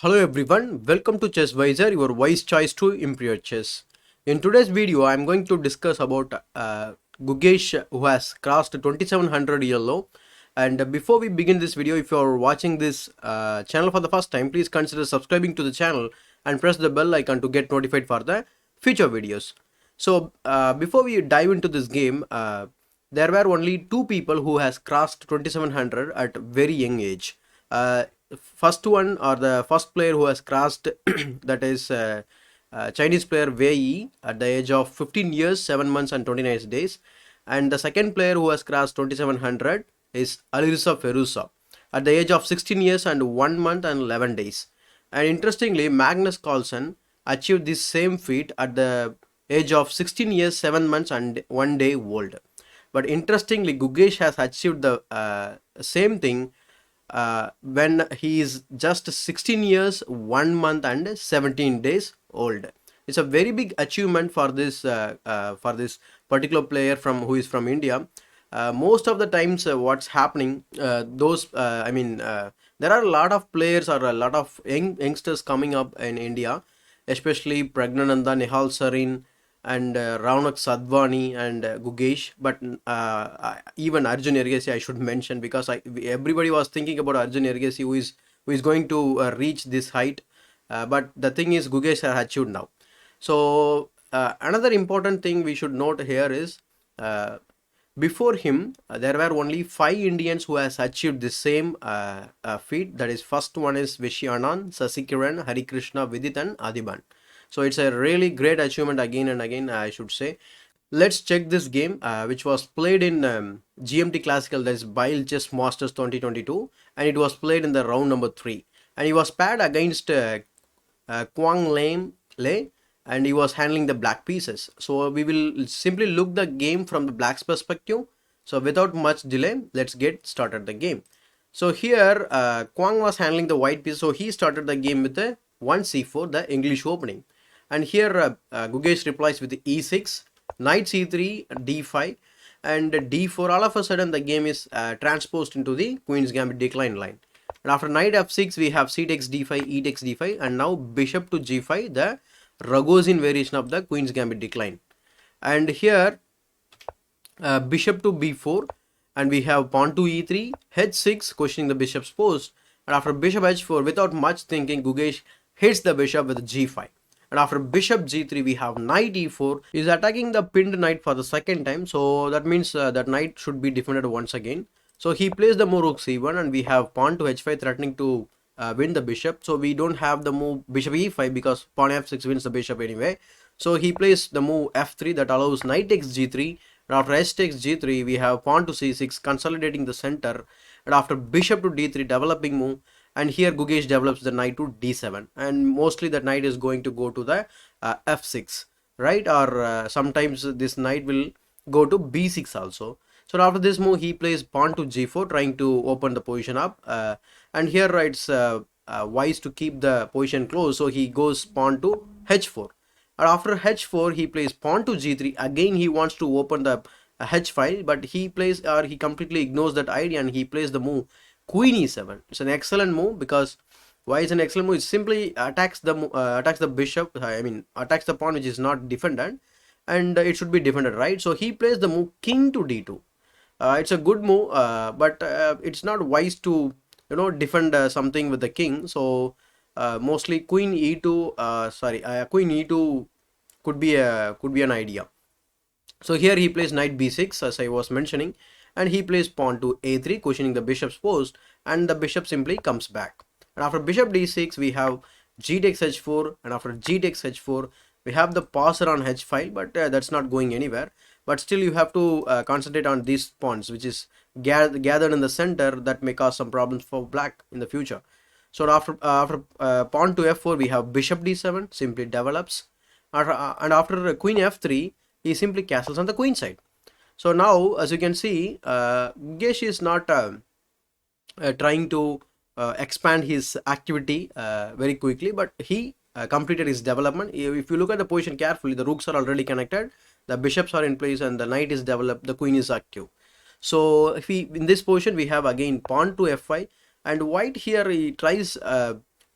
Hello everyone, welcome to Chess Visor, your wise choice to improve your chess. In today's video, I am going to discuss about Gukesh who has crossed 2700 yellow. And before we begin this video, if you are watching this channel for the first time, please consider subscribing to the channel and press the bell icon to get notified for the future videos. So before we dive into this game, there were only two people who has crossed 2700 at very young age. First one, or the first player who has crossed that is Chinese player Wei Yi at the age of 15 years 7 months and 29 days, and the second player who has crossed 2700 is Alireza Firouzja at the age of 16 years and 1 month and 11 days. And interestingly, Magnus Carlsen achieved this same feat at the age of 16 years 7 months and 1 day old. But interestingly, Gukesh has achieved the same thing when he is just 16 years 1 month and 17 days old. It's a very big achievement for this particular player from who is from India. Most of the times what's happening, there are a lot of players or a lot of youngsters coming up in India, especially Pragnananda, Nihal Sarin, and Raunak Sadhwani and Gukesh, but even Arjun Ergesi I should mention, because everybody was thinking about Arjun Ergesi who is going to reach this height, but the thing is Gukesh has achieved now. So another important thing we should note here is before him there were only 5 Indians who has achieved the same feat. That is, first one is Vishy Anand, Sasikiran, Harikrishna, Vidit and Adhiban. So it's a really great achievement again and again, I should say. Let's check this game, which was played in GMT Classical, that is Biel Chess Masters 2022, and it was played in the round number 3. And he was paired against Quang Liem, and he was handling the black pieces. So we will simply look the game from the black's perspective. So without much delay, let's get started the game. So here Quang was handling the white piece, so he started the game with a 1c4, the English opening. And here Gukesh replies with e6, knight c3, d5 and d4. All of a sudden the game is transposed into the Queen's Gambit decline line. And after knight f6 we have c takes d5, e takes d5, and now bishop to g5, the Ragozin variation of the Queen's Gambit decline. And here bishop to b4, and we have pawn to e3, h6, questioning the bishop's post. And after bishop h4, without much thinking, Gukesh hits the bishop with g5. And after bishop g3 we have knight e4. Is attacking the pinned knight for the second time, so that means that knight should be defended once again. So he plays the move rook c1, and we have pawn to h5 threatening to win the bishop. So we don't have the move bishop e5 because pawn f6 wins the bishop anyway. So he plays the move f3 that allows knight takes g3, and after h takes g3 we have pawn to c6 consolidating the center, and after bishop to d3 developing move. And here Gukesh develops the knight to d7, and mostly the knight is going to go to the f6, right? Or sometimes this knight will go to b6 also. So after this move he plays pawn to g4, trying to open the position up, and here it's wise to keep the position close, so he goes pawn to h4. And after h4 he plays pawn to g3. Again he wants to open the h5, but he completely ignores that idea, and he plays the move Queen e7. It's an excellent move. Because why is an excellent move? It simply attacks the bishop, attacks the pawn which is not defended, and it should be defended, right? So he plays the move king to d2. It's a good move, but it's not wise to defend something with the king. So mostly queen e2, queen e2 could be an idea. So here he plays knight b6, as I was mentioning, and he plays pawn to a3, questioning the bishop's post, and the bishop simply comes back. And after bishop d6 we have g takes h4, and after g takes h4 we have the passer on h5, but that's not going anywhere. But still you have to concentrate on these pawns which is gathered in the center, that may cause some problems for black in the future. So after pawn to f4 we have bishop d7, simply develops, and after queen f3 he simply castles on the queen side. So now, as you can see, Gukesh is not trying to expand his activity very quickly, but he completed his development. If you look at the position carefully, the rooks are already connected, the bishops are in place, and the knight is developed, the queen is active. So if in this position we have again pawn to f5, and white here he tries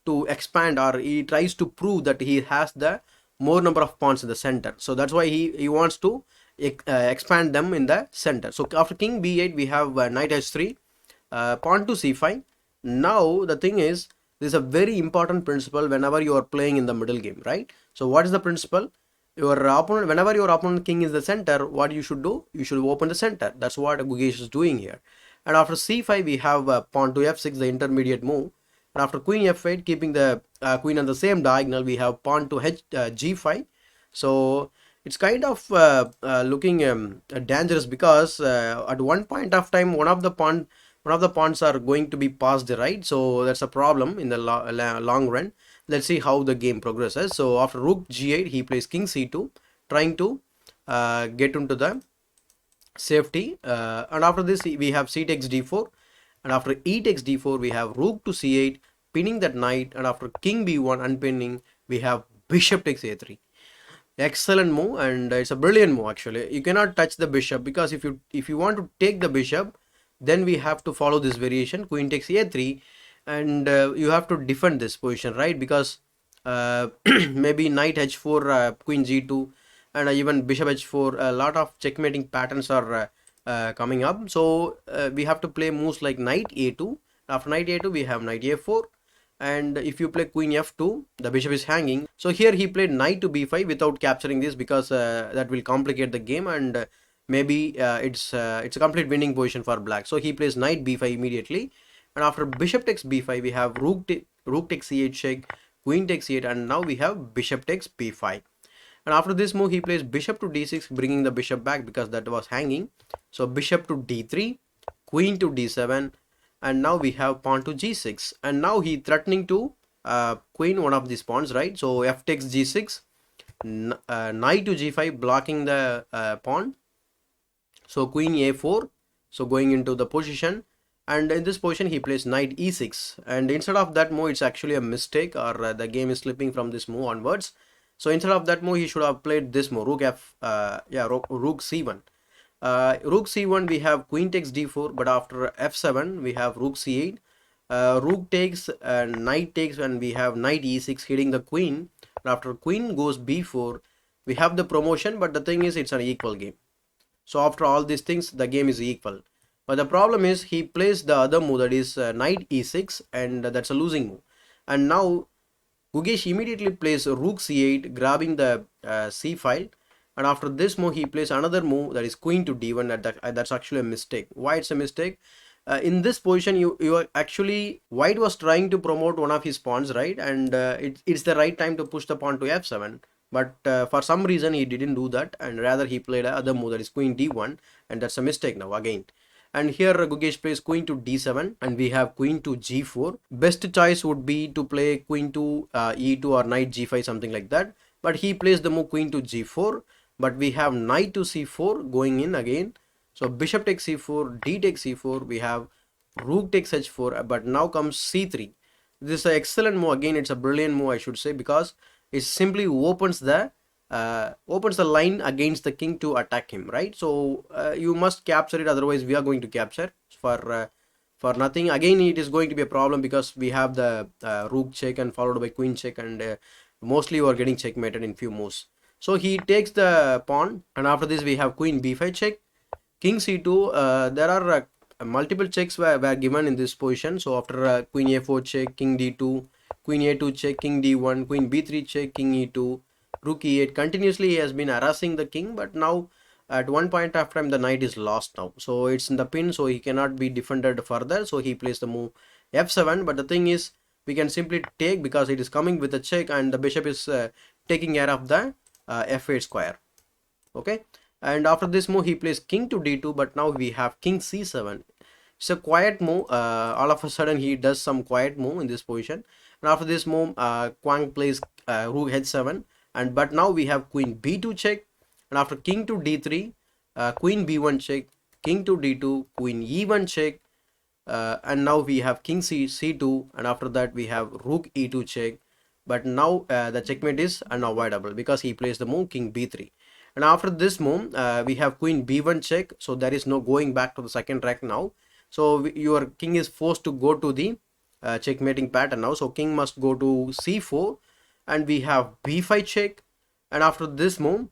to expand, or he tries to prove that he has the more number of pawns in the center. So that's why he wants to expand them in the center. So after king b8 we have knight h3, pawn to c5. Now the thing is, this is a very important principle whenever you are playing in the middle game, right? So what is the principle? Your opponent, whenever your opponent king is the center, what you should do? You should open the center. That's what Gukesh is doing here. And after c5 we have pawn to f6, the intermediate move. And after queen f8, keeping the queen on the same diagonal, we have pawn to g5. So it's kind of looking dangerous, because at one point of time one of the pawns are going to be passed, right? So that's a problem in the long run. Let's see how the game progresses. So after rook g8 he plays king c2, trying to get into the safety, and after this we have c takes d4, and after e takes d4 we have rook to c8, pinning that knight, and after king b1 unpinning we have bishop takes a3. Excellent move, and it's a brilliant move. Actually, you cannot touch the bishop, because if you want to take the bishop, then we have to follow this variation, queen takes a3, and you have to defend this position, right? Because maybe knight h4, queen g2, and even bishop h4, a lot of checkmating patterns are coming up. So we have to play moves like knight a2. After knight a2 we have knight a4, and if you play queen f2, the bishop is hanging. So here he played knight to b5 without capturing this, because that will complicate the game, and maybe it's a complete winning position for black. So he plays knight b5 immediately, and after bishop takes b5 we have rook takes c8 check, queen takes c8, and now we have bishop takes b5. And after this move he plays bishop to d6, bringing the bishop back because that was hanging. So bishop to d3, queen to d7, and now we have pawn to g6, and now he threatening to queen one of these pawns, right? So f takes g6, knight to g5, blocking the pawn. So queen a4, so going into the position, and in this position he plays knight e6, and instead of that move, it's actually a mistake, or the game is slipping from this move onwards. So instead of that move he should have played this move, rook c1. Rook c1 we have queen takes d4, but after f7 we have rook c8, rook takes, knight takes, and we have knight e6 hitting the queen. And after queen goes b4 we have the promotion, but the thing is it's an equal game. So after all these things the game is equal, but the problem is he plays the other move, that is knight e6, and that's a losing move. And now Gukesh immediately plays rook c8, grabbing the c file, and after this move he plays another move, that is queen to d1. That's actually a mistake. Why it's a mistake? In this position you are actually, white was trying to promote one of his pawns, right? And it's the right time to push the pawn to f7, but for some reason he didn't do that, and rather he played another move, that is queen d1, and that's a mistake now again. And here Gukesh plays queen to d7, and we have queen to g4. Best choice would be to play queen to e2 or knight g5, something like that, but he plays the move queen to g4. But we have knight to c4 going in again. So bishop takes c4, d takes c4, we have rook takes h4, but now comes c3. This is an excellent move. Again, it's a brilliant move, I should say, because it simply opens the line against the king to attack him, right? So you must capture it, otherwise we are going to capture for nothing. Again, it is going to be a problem because we have the rook check and followed by queen check, and mostly you are getting checkmated in few moves. So he takes the pawn, and after this we have queen b5 check, king c2. There are multiple checks were given in this position. So after queen a4 check, king d2, queen a2 check, king d1, queen b3 check, king e2, rook e8. Continuously he has been harassing the king, but now at one point of time the knight is lost now. So it's in the pin, so he cannot be defended further. So he plays the move f7, but the thing is we can simply take, because it is coming with a check, and the bishop is taking care of the f8 square. Okay, and after this move he plays king to d2, but now we have king c7. It's a quiet move. All of a sudden he does some quiet move in this position, and after this move Quang plays rook h7, and but now we have queen b2 check, and after king to d3, queen b1 check, king to d2, queen e1 check, and now we have king c2, and after that we have rook e2 check. But now the checkmate is unavoidable because he plays the move king b3, and after this move we have queen b1 check. So there is no going back to the second rank now. So your king is forced to go to the checkmating pattern now. So king must go to c4, and we have b5 check, and after this move,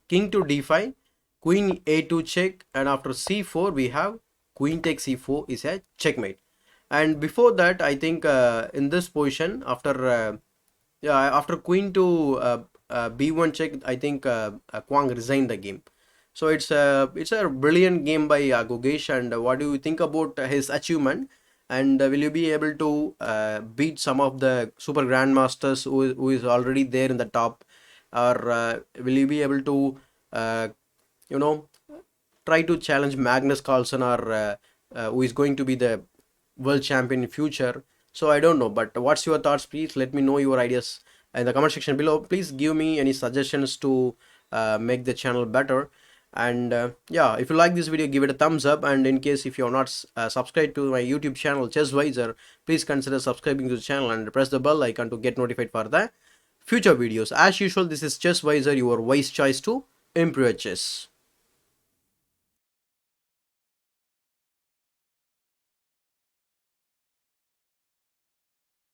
king to d5, queen a2 check, and after c4 we have queen takes c4 is a checkmate. And before that, I think in this position, after yeah, after queen to b1 check, I think Quang resigned the game. So it's a brilliant game by Gukesh. And what do you think about his achievement? And will you be able to beat some of the super grandmasters who is already there in the top, or will you be able to uh, you know try to challenge Magnus Carlsen, or who is going to be the world champion in future? So I don't know, but what's your thoughts? Please let me know your ideas in the comment section below. Please give me any suggestions to make the channel better. And yeah, if you like this video, give it a thumbs up. And in case if you're not subscribed to my YouTube channel ChessWiser, please consider subscribing to the channel and press the bell icon to get notified for the future videos. As usual, this is ChessWiser, your wise choice to improve your chess.